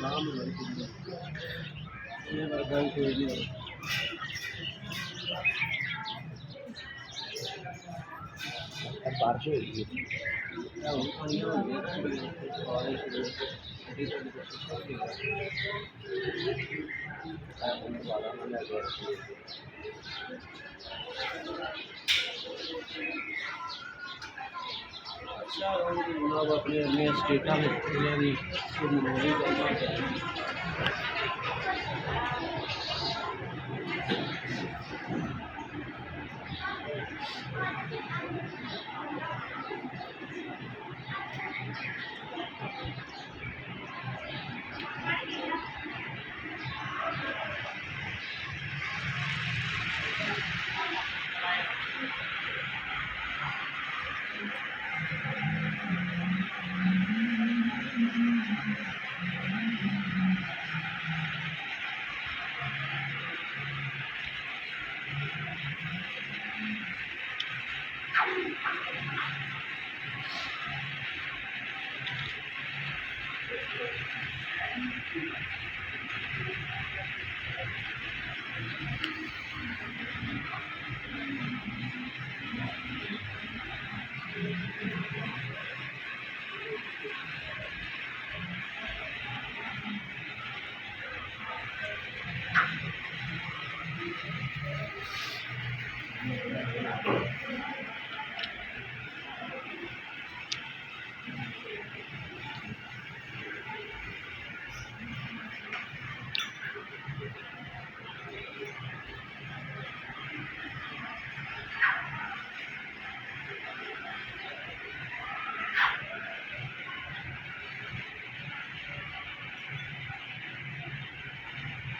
आराम ਨਾਲ ਇਹ ਵਰਗਾ ਹੀ ਕੋਈ ਨਹੀਂ ਬਾਰਿਸ਼ ਹੋਈ ਹੈ ਹੁਣ ਪਾਣੀ ਹੋ ਗਿਆ ਬਾਰਿਸ਼ ਹੋਈ अच्छा जनाब अपने अपने स्टेटा में भी मौजूद